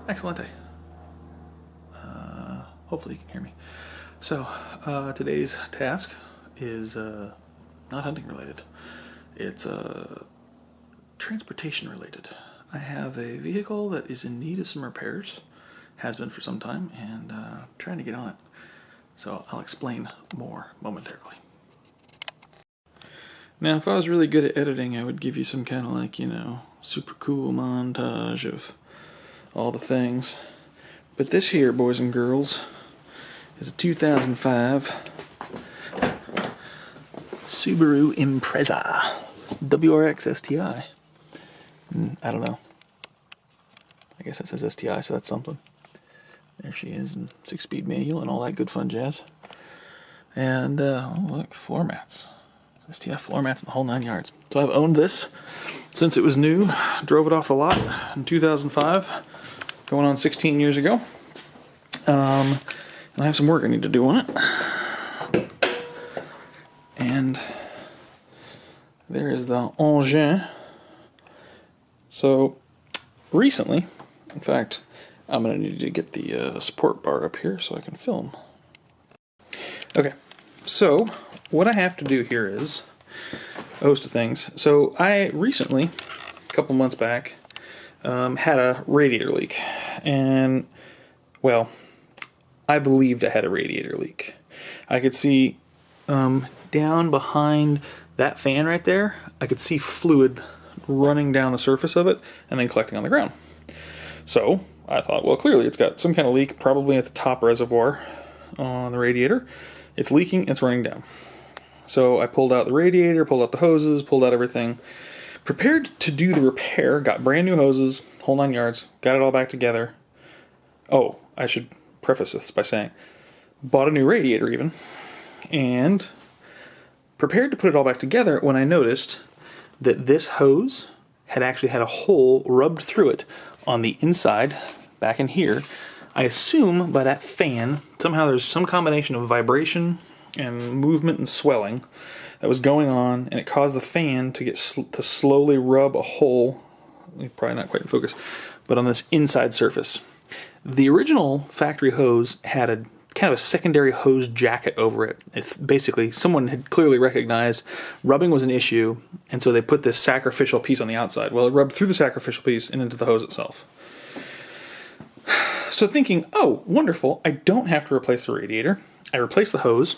Excellent. Hopefully you can hear me. So, today's task is not hunting related. It's transportation related. I have a vehicle that is in need of some repairs, has been for some time, and trying to get on it. So I'll explain more momentarily. Now, if I was really good at editing, I would give you some kind of like, super cool montage of all the things. But this here, boys and girls, is a 2005 Subaru Impreza WRX STI. I don't know. I guess that says STI, so that's something. There she is, in 6-speed manual and all that good fun jazz. And, oh look, floor mats. STI floor mats and the whole 9 yards. So I've owned this since it was new. Drove it off the lot in 2005, going on 16 years ago. And I have some work I need to do on it. And there is the engine. So recently, in fact, I'm going to need to get the support bar up here so I can film. Okay, so what I have to do here is a host of things. So I recently, a couple months back, had a radiator leak. And, well, I believed I had a radiator leak. I could see down behind that fan right there, I could see fluid running down the surface of it and then collecting on the ground. So I thought, well, clearly it's got some kind of leak, probably at the top reservoir on the radiator. It's leaking, it's running down. So I pulled out the radiator, pulled out the hoses, pulled out everything, prepared to do the repair, got brand new hoses, whole 9 yards, got it all back together. Oh, I should preface this by saying, bought a new radiator even, and prepared to put it all back together when I noticed that this hose had actually had a hole rubbed through it on the inside, back in here. I assume by that fan, somehow there's some combination of vibration and movement and swelling that was going on, and it caused the fan to get to slowly rub a hole, probably not quite in focus, but on this inside surface. The original factory hose had a kind of a secondary hose jacket over it. Basically, someone had clearly recognized rubbing was an issue, and so they put this sacrificial piece on the outside. Well, it rubbed through the sacrificial piece and into the hose itself. So thinking, oh, wonderful, I don't have to replace the radiator. I replaced the hose.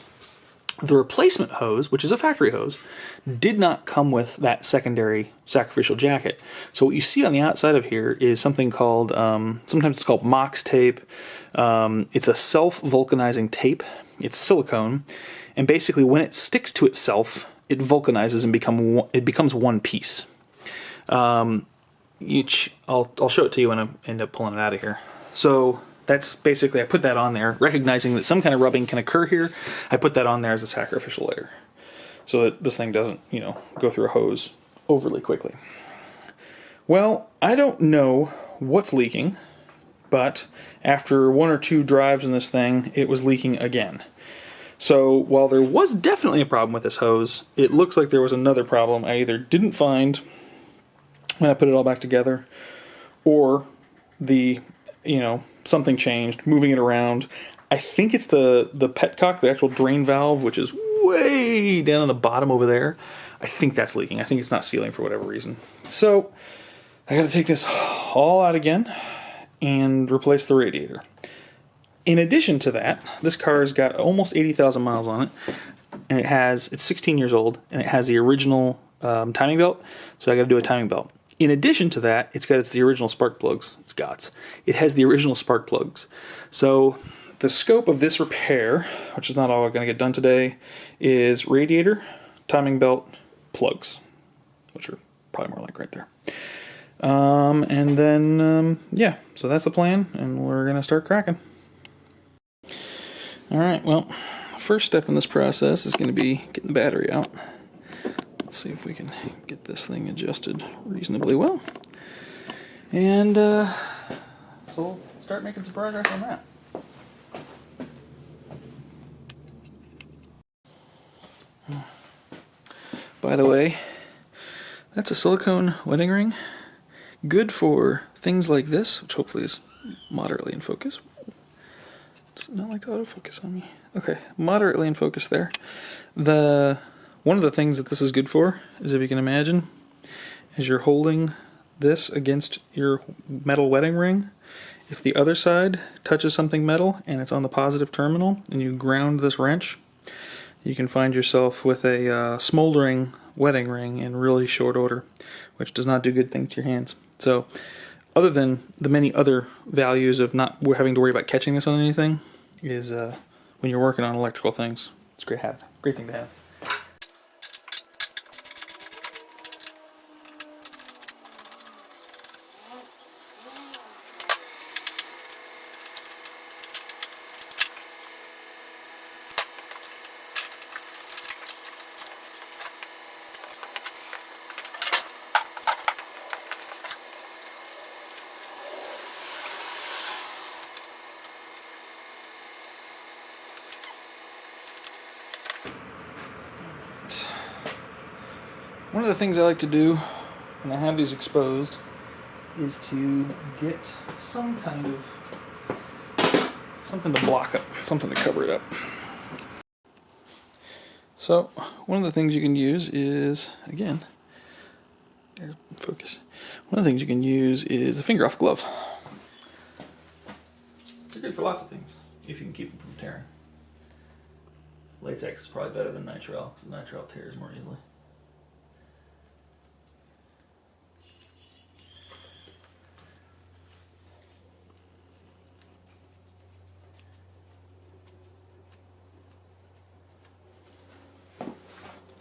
The replacement hose, which is a factory hose, did not come with that secondary sacrificial jacket. So what you see on the outside of here is something called, sometimes it's called Mox tape. It's a self-vulcanizing tape. It's silicone. And basically when it sticks to itself, it vulcanizes and becomes one piece. I'll show it to you when I end up pulling it out of here. So that's basically, I put that on there, recognizing that some kind of rubbing can occur here. I put that on there as a sacrificial layer, so that this thing doesn't, go through a hose overly quickly. Well, I don't know what's leaking, but after 1 or 2 drives in this thing, it was leaking again. So while there was definitely a problem with this hose, it looks like there was another problem I either didn't find when I put it all back together, or something changed, moving it around. I think it's the petcock, the actual drain valve, which is way down on the bottom over there. I think that's leaking. I think it's not sealing for whatever reason. So I got to take this all out again and replace the radiator. In addition to that, this car's got almost 80,000 miles on it, and it's 16 years old, and it has the original timing belt, so I got to do a timing belt. In addition to that, it's the original spark plugs. It has the original spark plugs. So the scope of this repair, which is not all going to get done today, is radiator, timing belt, plugs, which are probably more like right there. And then, yeah, so that's the plan, and we're going to start cracking. All right, well, first step in this process is going to be getting the battery out. Let's see if we can get this thing adjusted reasonably well. And so we'll start making some progress on that. By the way, that's a silicone wedding ring. Good for things like this, which hopefully is moderately in focus. Does it not like to autofocus on me? Okay, moderately in focus there. One of the things that this is good for is, if you can imagine, is you're holding this against your metal wedding ring. If the other side touches something metal and it's on the positive terminal and you ground this wrench, you can find yourself with a smoldering wedding ring in really short order, which does not do good things to your hands. So, other than the many other values of not having to worry about catching this on anything, is when you're working on electrical things, it's a great thing to have. One of the things I like to do when I have these exposed is to get some kind of something to block up, something to cover it up. So one of the things you can use is, again, focus. One of the things you can use is a finger off glove. They're good for lots of things if you can keep them from tearing. Latex is probably better than nitrile because nitrile tears more easily.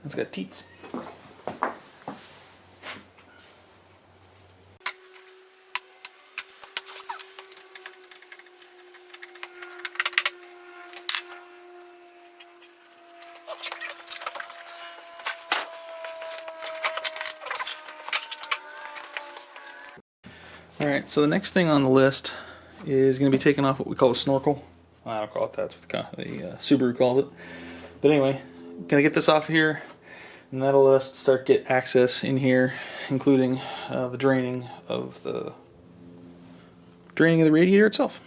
It's got teats. Alright, so the next thing on the list is going to be taking off what we call the snorkel. I don't call it that, that's what the Subaru calls it. But anyway, gonna get this off here, and that'll let us get access in here, including the draining of the radiator itself.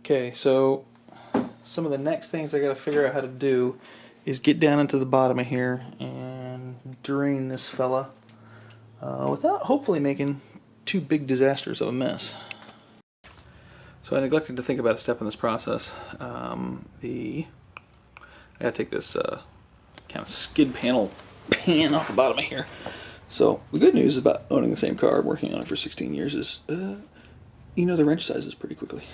Okay, so some of the next things I gotta figure out how to do is get down into the bottom of here and drain this fella without hopefully making too big disasters of a mess. So I neglected to think about a step in this process. I gotta take this kind of skid pan off the bottom of here. So the good news about owning the same car, working on it for 16 years, is you know the wrench sizes pretty quickly.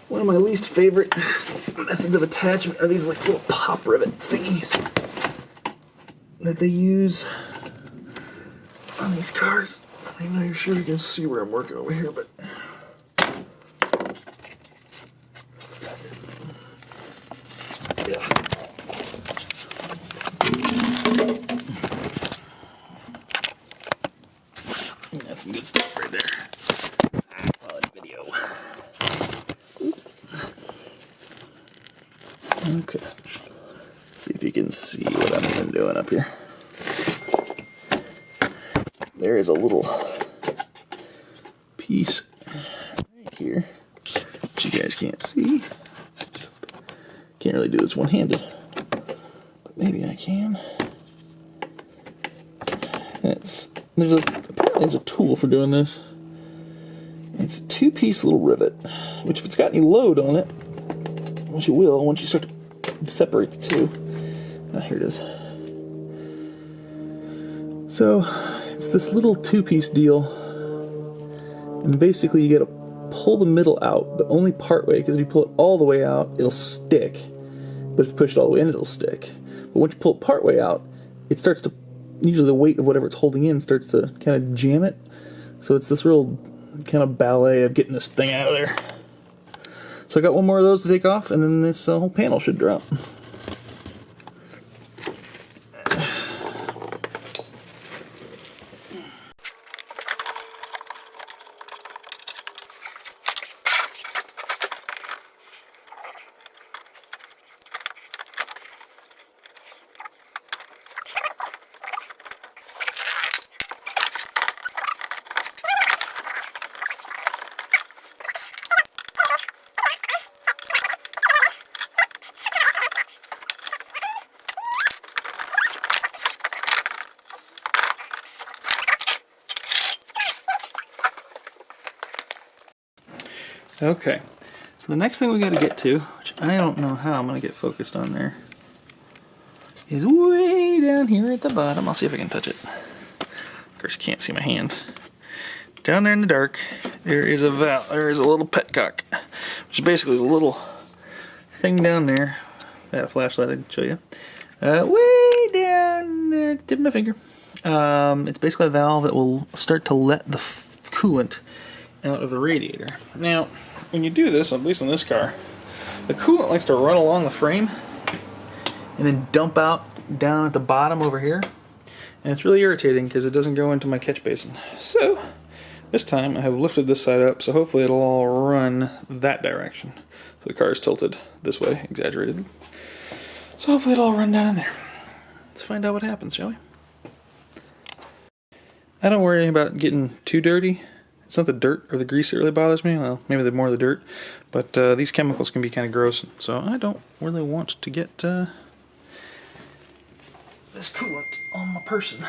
One of my least favorite methods of attachment are these like little pop rivet thingies that they use on these cars. I'm not even sure you can see where I'm working over here, but yeah. That's some good stuff right there. On video. Oops. Okay. Let's see if you can see what I'm even doing up here. There is a little piece right here, which you guys can't see. Can't really do this one-handed, but maybe I can. Apparently there's a tool for doing this. it's a two-piece little rivet, which if it's got any load on it, which it will once you start to separate the two. Here it is. So it's this little two-piece deal, and basically you got to pull the middle out, but only part way, because if you pull it all the way out, it'll stick. But if you push it all the way in, it'll stick. But once you pull it part way out, it starts to, usually the weight of whatever it's holding in starts to kind of jam it. So it's this real kind of ballet of getting this thing out of there. So I got one more of those to take off, and then this whole panel should drop. Okay, so the next thing we got to get to, which I don't know how I'm going to get focused on there, is way down here at the bottom. I'll see if I can touch it. Of course, you can't see my hand. Down there in the dark, there is a valve. There is a little petcock, which is basically a little thing down there. I had a flashlight I can show you. Way down there, tip of my finger. It's basically a valve that will start to let the coolant out of the radiator. Now, when you do this, at least in this car, the coolant likes to run along the frame and then dump out down at the bottom over here. And it's really irritating because it doesn't go into my catch basin. So, this time I have lifted this side up, so hopefully it'll all run that direction. So the car is tilted this way, exaggerated. So hopefully it'll all run down in there. Let's find out what happens, shall we? I don't worry about getting too dirty. It's not the dirt or the grease that really bothers me. Well, maybe the more the dirt. But these chemicals can be kind of gross. So I don't really want to get this coolant on my person.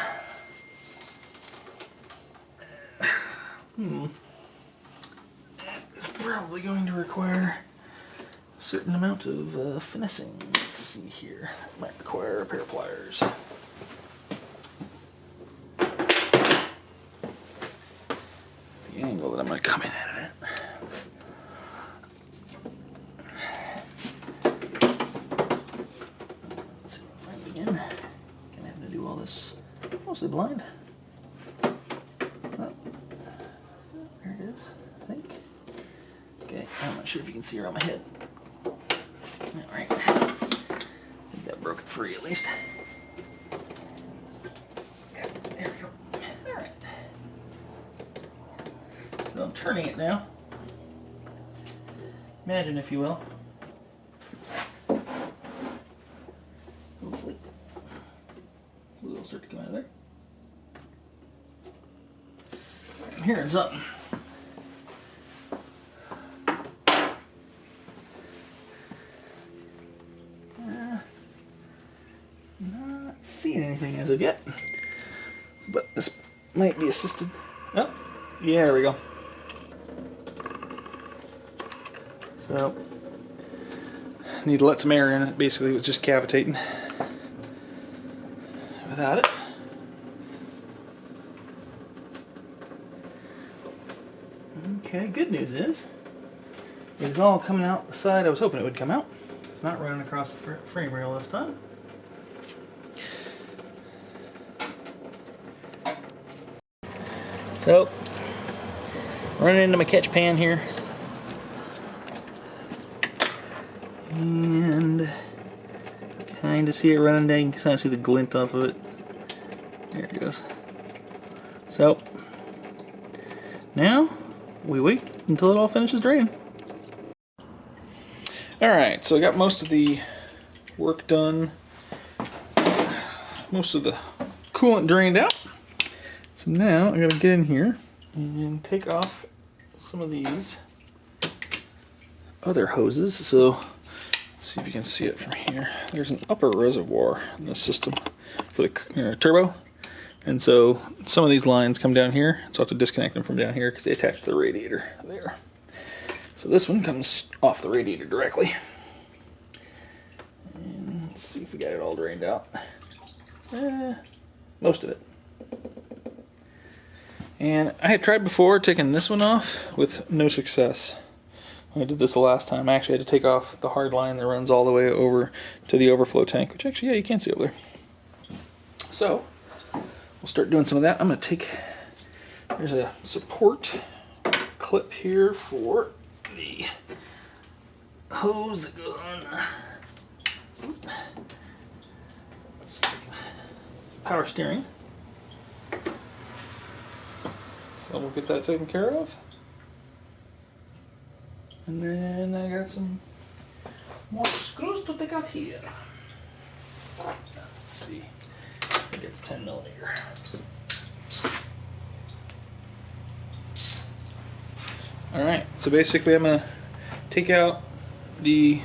It's probably going to require a certain amount of finessing. Let's see here. It might require a pair of pliers. The angle that I'm going to come in at it. Let's see if I can begin. Gonna have to do all this mostly blind. Oh, there it is, I think. Okay, I'm not sure if you can see around my head. Alright. I think that broke it free at least. Yeah, there we go. Alright. So I'm turning it now. Imagine, if you will. Hopefully, fluid will start to come out of there. I'm hearing something. Not seeing anything as of yet, but this might be assisted. Oh, yeah, there we go. So, need to let some air in it. Basically, it was just cavitating without it. Okay, good news is it's all coming out the side I was hoping it would come out. It's not running across the frame rail this time. So, running into my catch pan here. And kind of see it running down. You can kind of see the glint off of it. There it goes. So, now we wait until it all finishes draining. Alright, so I got most of the work done. Most of the coolant drained out. So now I gotta get in here and take off some of these other hoses. So let's see if you can see it from here. There's an upper reservoir in the system for the turbo, And so some of these lines come down here, so I have to disconnect them from down here because they attach to the radiator there. So this one comes off the radiator directly. And let's see if we got it all drained out. Most of it. And I had tried before taking this one off with no success. When I did this the last time, I actually had to take off the hard line that runs all the way over to the overflow tank, which actually, yeah, you can see over there. So, we'll start doing some of that. I'm going to take, there's a support clip here for the hose that goes on power steering. So we'll get that taken care of. And then I got some more screws to take out here. Let's see. I think it's 10 millimeter. Alright, so basically I'm going to take out the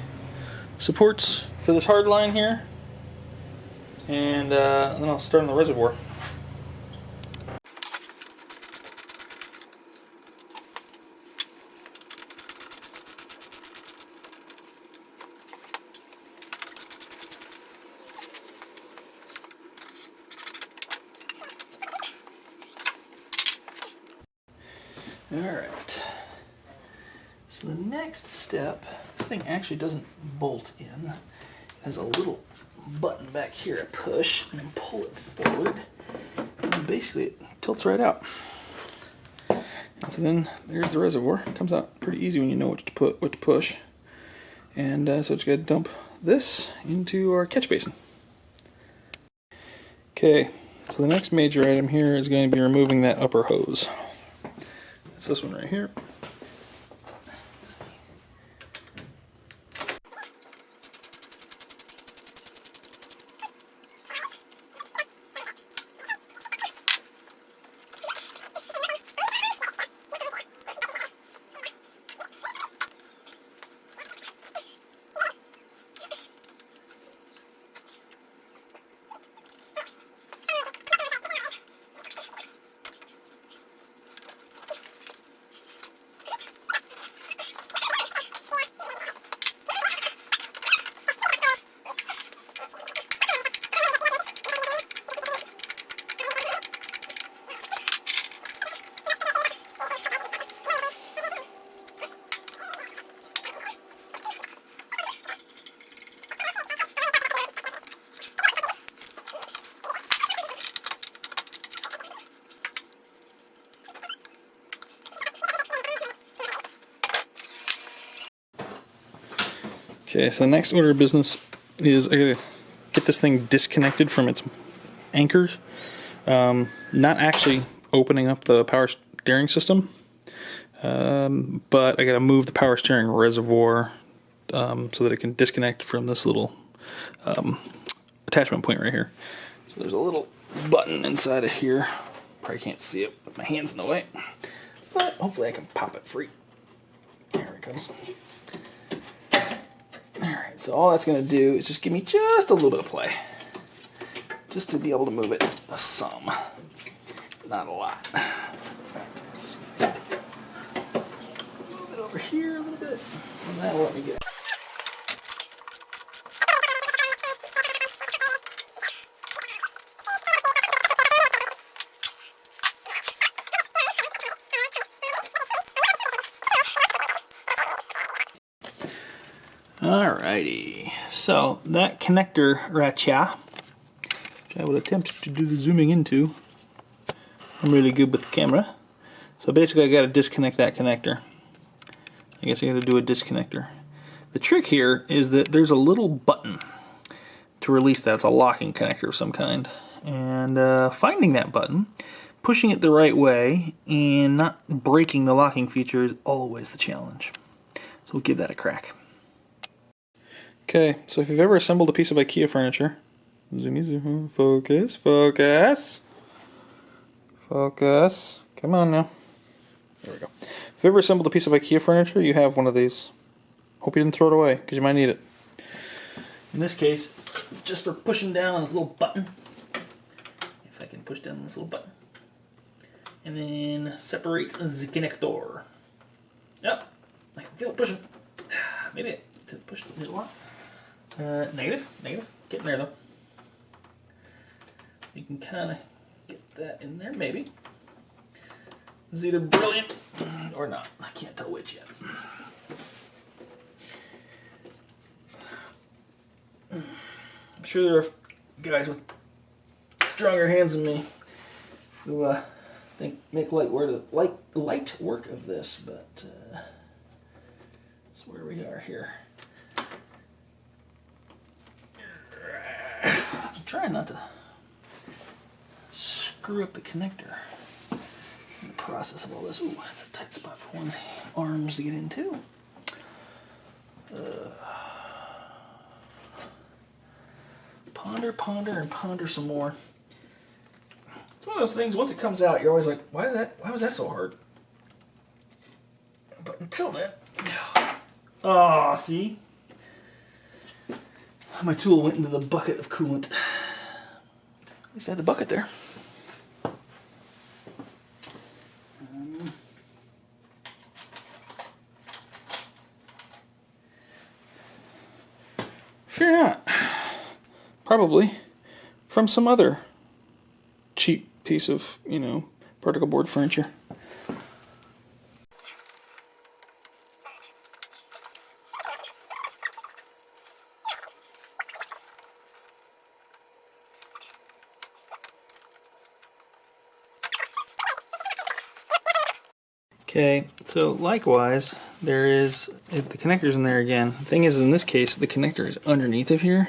supports for this hard line here, and then I'll start on the reservoir. Alright, so the next step, this thing actually doesn't bolt in. It has a little button back here I push and then pull it forward, and then basically it tilts right out. And so then there's the reservoir. It comes out pretty easy when you know what to push. And so just gotta dump this into our catch basin. Okay, so the next major item here is going to be removing that upper hose. It's this one right here. Okay, so the next order of business is I gotta get this thing disconnected from its anchors. Not actually opening up the power steering system, but I gotta move the power steering reservoir so that it can disconnect from this little attachment point right here. So there's a little button inside of here. Probably can't see it with my hands in the way, but hopefully I can pop it free. There it comes. Alright, so all that's going to do is just give me just a little bit of play. Just to be able to move it some. Not a lot. Let's see. Move it over here a little bit, and that'll let me get it. Alrighty, so that connector ratcha, which I will attempt to do the zooming into. I'm really good with the camera. So basically I got to disconnect that connector. I guess I got to do a disconnector. The trick here is that there's a little button to release that. It's a locking connector of some kind. And finding that button, pushing it the right way, and not breaking the locking feature is always the challenge. So we'll give that a crack. Okay, so if you've ever assembled a piece of IKEA furniture, zoomy zoom, focus, focus, focus, come on now. There we go. If you've ever assembled a piece of IKEA furniture, you have one of these. Hope you didn't throw it away, because you might need it. In this case, it's just for pushing down on this little button. You If I can push down this little button. And then separate the connector. Yep, I can feel it pushing. Maybe it pushed it a lot. Negative. Getting there though. So you can kind of get that in there, maybe. It's either brilliant or not. I can't tell which yet. I'm sure there are guys with stronger hands than me who make light work of this, but that's where we are here. I'm trying not to screw up the connector in the process of all this. Ooh, that's a tight spot for one's arms to get into. Ponder some more. It's one of those things, once it comes out, you're always like, why was that so hard? But until then, oh, see? My tool went into the bucket of coolant. At least I had the bucket there. Fear not. Probably from some other cheap piece of, particle board furniture. Okay, so likewise, there is, the connector's in there again. The thing is, in this case, the connector is underneath of here.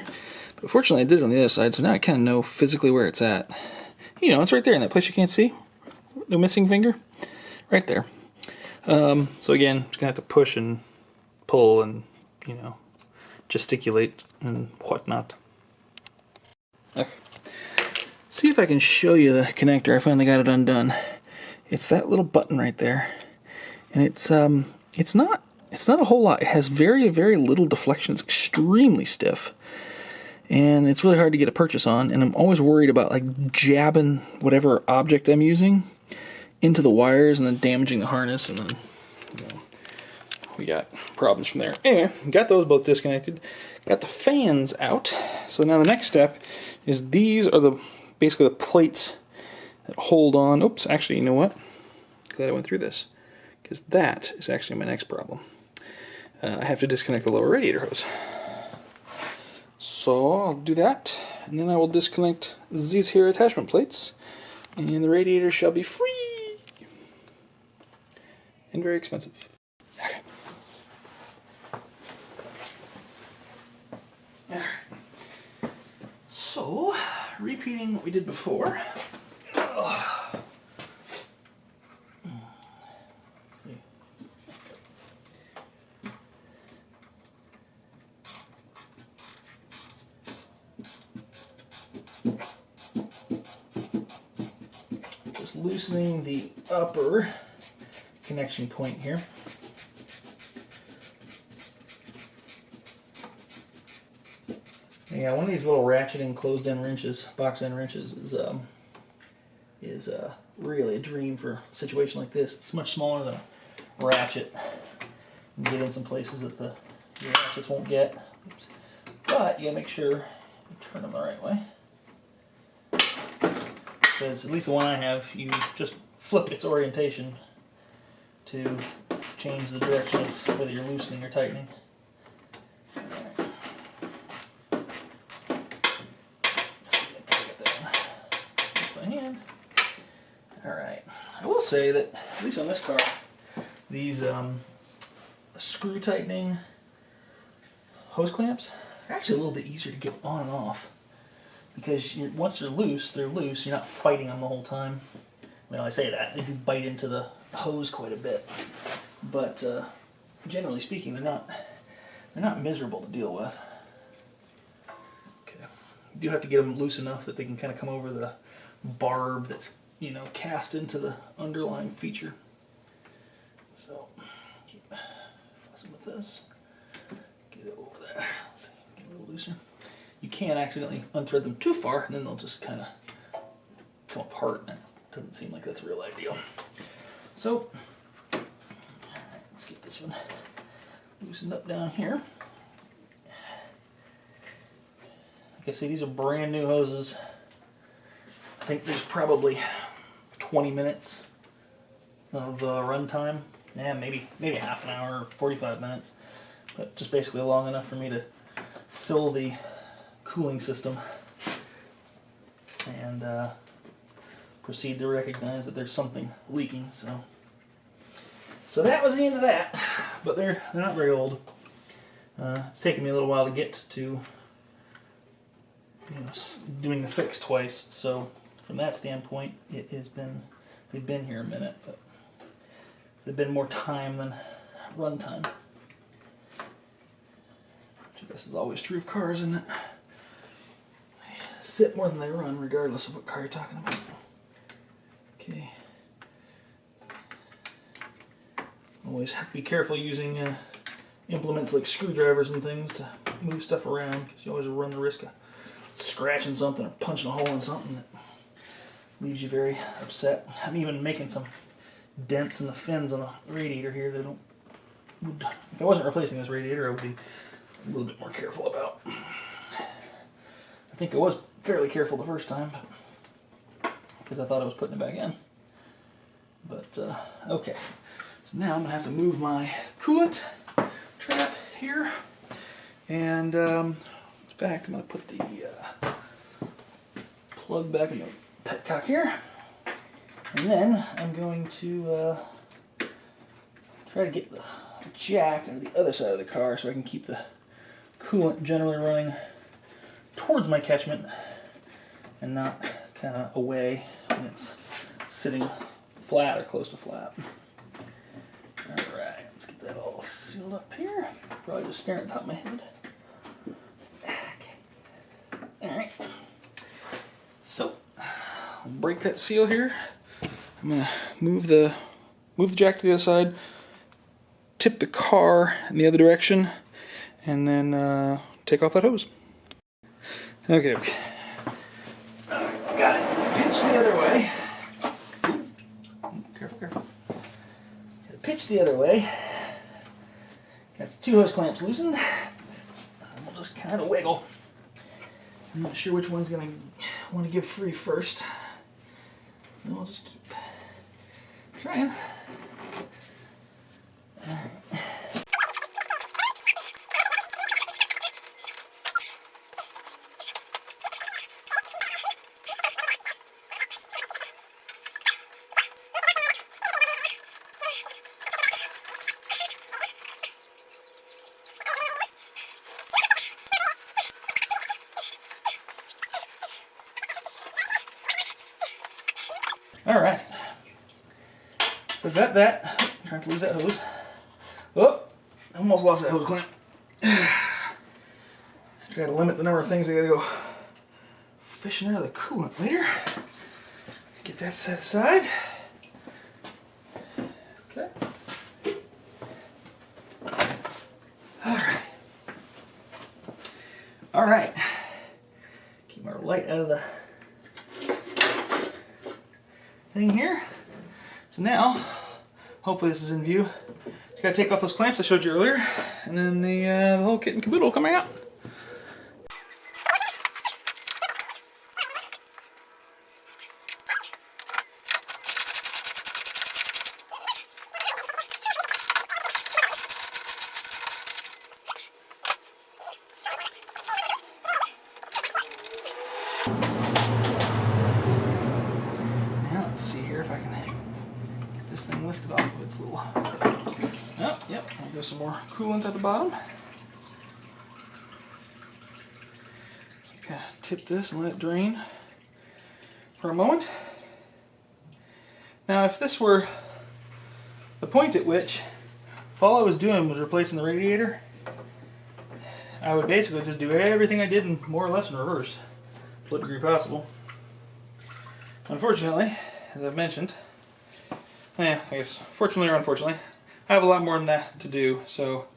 But fortunately, I did it on the other side, so now I kind of know physically where it's at. It's right there in that place you can't see. The missing finger. Right there. So again, just going to have to push and pull and, gesticulate and whatnot. Okay. See if I can show you the connector. I finally got it undone. It's that little button right there. And it's not a whole lot. It has very, very little deflection. It's extremely stiff. And it's really hard to get a purchase on, and I'm always worried about jabbing whatever object I'm using into the wires and then damaging the harness, and then we got problems from there. Anyway, got those both disconnected, got the fans out. So now the next step is these are basically the plates that hold on. Oops, actually, you know what? Glad I went through this, because that is actually my next problem. I have to disconnect the lower radiator hose. So I'll do that, and then I will disconnect these here attachment plates, and the radiator shall be free and very expensive. Okay. Alright. So, repeating what we did before. Loosening the upper connection point here. Yeah, one of these little ratcheting closed-end wrenches, box-end wrenches, is really a dream for a situation like this. It's much smaller than a ratchet. You can get in some places that the ratchets won't get. Oops. But you gotta make sure you turn them the right way. Because at least the one I have, you just flip its orientation to change the direction of whether you're loosening or tightening. Alright. Let's see if I can get that one. Use my hand. Alright. I will say that, at least on this car, these screw tightening hose clamps are actually a little bit easier to get on and off. Because once they're loose, you're not fighting them the whole time. Well, I say that, they do bite into the hose quite a bit. But generally speaking, they're not miserable to deal with. Okay. You do have to get them loose enough that they can kind of come over the barb that's, cast into the underlying feature. So, keep fussing with this. Get it over there. Let's see, get a little looser. You can't accidentally unthread them too far, and then they'll just kind of apart, and that doesn't seem like that's real ideal. So, all right, let's get this one loosened up down here. Like I say, these are brand new hoses. I think there's probably 20 minutes of run time. Yeah, maybe half an hour, 45 minutes. But just basically long enough for me to fill the cooling system and proceed to recognize that there's something leaking. So that was the end of that. But they're not very old. It's taken me a little while to get to doing the fix twice. So from that standpoint, they've been here a minute, but they've been more time than run time. Which I guess is always true of cars, isn't it? They sit more than they run, regardless of what car you're talking about. Okay. Always have to be careful using implements like screwdrivers and things to move stuff around, because you always run the risk of scratching something or punching a hole in something that leaves you very upset. I'm even making some dents in the fins on a radiator here that if I wasn't replacing this radiator, I would be a little bit more careful about. I think I was fairly careful the first time, because I thought I was putting it back in. But, okay. So now I'm going to have to move my coolant trap here. And, in fact, I'm going to put the plug back in the petcock here. And then I'm going to try to get the jack on the other side of the car so I can keep the coolant generally running towards my catchment and not kind of away when it's sitting flat or close to flat. Alright, let's get that all sealed up here. Probably just staring at the top of my head. Okay. Alright. So, I'll break that seal here. I'm going to move the jack to the other side, tip the car in the other direction, and then take off that hose. Okay. Got it pitched the other way. Careful, careful. Got it pitched the other way. Got the two hose clamps loosened. We'll just kind of wiggle. I'm not sure which one's going to want to give free first. So I'll just keep trying. Alright. Alright, so I've got that. I'm trying to lose that hose. Oh, I almost lost that hose clamp. Try to limit the number of things I gotta go fishing out of the coolant later. Get that set aside. Okay. Alright. Alright. Keep our light out of the thing here. So now, hopefully this is in view. You gotta take off those clamps I showed you earlier, and then the whole kit and caboodle coming out. Lifted off of its little... Oh, yep, there's some more coolant at the bottom. So you kind of tip this and let it drain for a moment. Now, if this were the point at which if all I was doing was replacing the radiator, I would basically just do everything I did in more or less in reverse, to what degree possible. Unfortunately, as I've mentioned, I guess, fortunately or unfortunately, I have a lot more than that to do. So,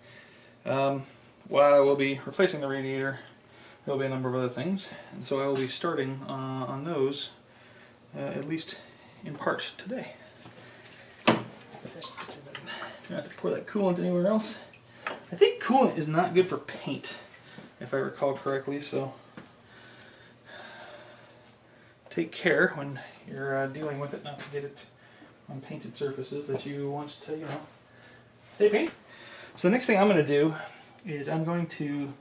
while I will be replacing the radiator, there will be a number of other things. And so I will be starting on those at least in part today. Try not to pour that coolant anywhere else. I think coolant is not good for paint, if I recall correctly, so take care when you're dealing with it not to get it on painted surfaces that you want to, you know, stay paint. So the next thing I'm going to do is I'm going to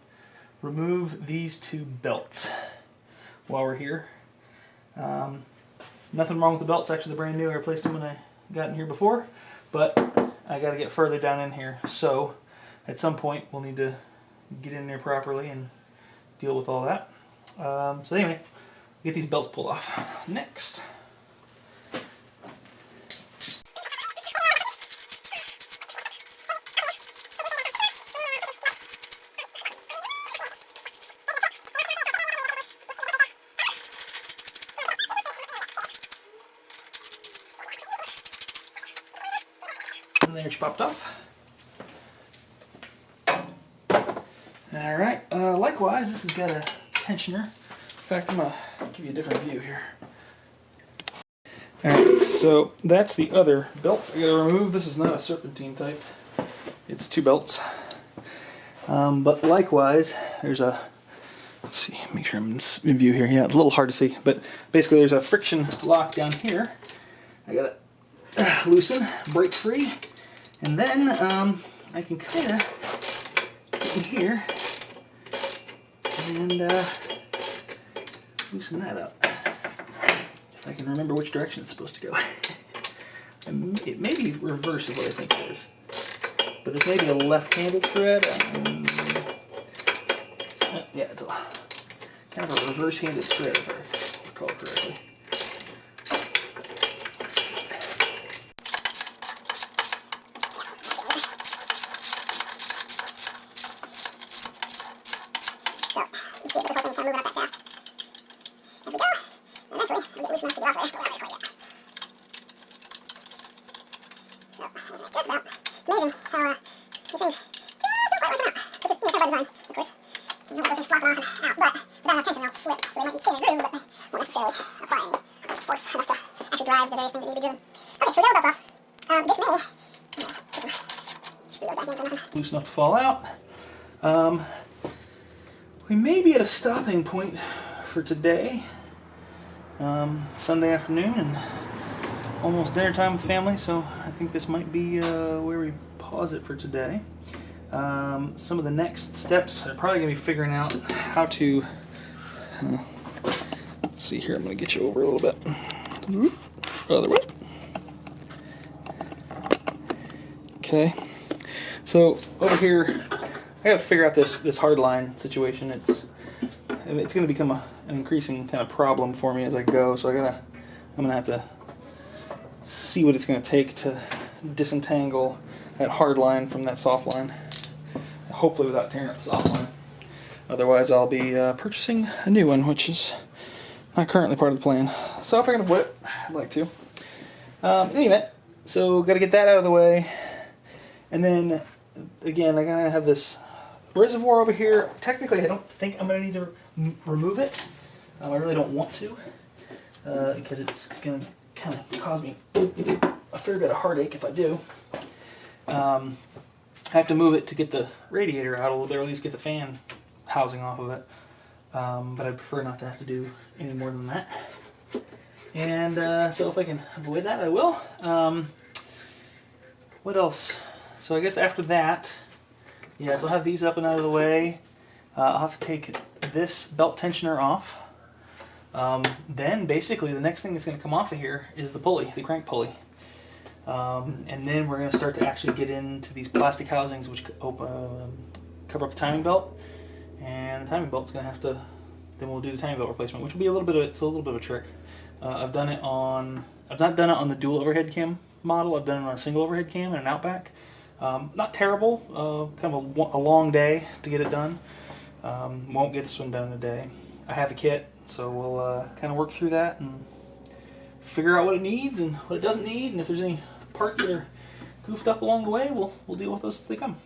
remove these two belts while we're here. Nothing wrong with the belts, actually they're brand new. I replaced them when I got in here before, but I got to get further down in here. So at some point we'll need to get in there properly and deal with all that. So anyway, get these belts pulled off. Next. And there, it's popped off. Alright, likewise, this has got a tensioner. In fact, I'm going to give you a different view here. Alright, so that's the other belt I got to remove. This is not a serpentine type. It's two belts. But likewise, there's a, let's see, make sure I'm in view here. Yeah, it's a little hard to see, but basically there's a friction lock down here. I got to loosen, break free, and then I can kind of get in here and loosen that up. If I can remember which direction it's supposed to go. It may be reverse of what I think it is. But this may be a left-handed thread. Yeah, it's kind of a reverse-handed thread if I recall correctly. Amazing how these things just don't quite line up, which is, you know, kind of by design, of course. You don't want those things flopping off and out, but without enough tension they'll slip. So they might be staying in a groove, but they won't necessarily apply any force enough to actually drive the various things that need to be driven. Okay, so we got all that off. This may screw those back in so loose enough to fall out. We may be at a stopping point for today. Sunday afternoon and almost dinner time with family, so I think this might be where we pause it for today. Some of the next steps are probably going to be figuring out how to, let's see here, I'm going to get you over a little bit. Other way. Okay, so over here, I got to figure out this hard line situation. It's going to become an increasing kind of problem for me as I go, so I'm going to have to see what it's going to take to disentangle that hard line from that soft line, hopefully without tearing up the soft line. Otherwise I'll be purchasing a new one, which is not currently part of the plan. So if I can avoid it, I'd like to. In any event, so got to get that out of the way, and then again I gotta have this reservoir over here. Technically I don't think I'm going to need to remove it. I really don't want to, because it's going to kind of cause me a fair bit of heartache if I do. I have to move it to get the radiator out a little bit, or at least get the fan housing off of it. But I'd prefer not to have to do any more than that. And so if I can avoid that, I will. What else? So I guess after that, yeah, so I'll have these up and out of the way. I'll have to take this belt tensioner off. Then basically the next thing that's going to come off of here is the pulley, the crank pulley. And then we're going to start to actually get into these plastic housings which cover up the timing belt. And the timing belt's going to have to, then we'll do the timing belt replacement, which will be a little bit of, it's a little bit of a trick. I've not done it on the dual overhead cam model. I've done it on a single overhead cam and an Outback. Not terrible, kind of a long day to get it done. Won't get this one done in a day. I have the kit, so we'll kind of work through that and figure out what it needs and what it doesn't need, and if there's any parts that are goofed up along the way, we'll deal with those as they come.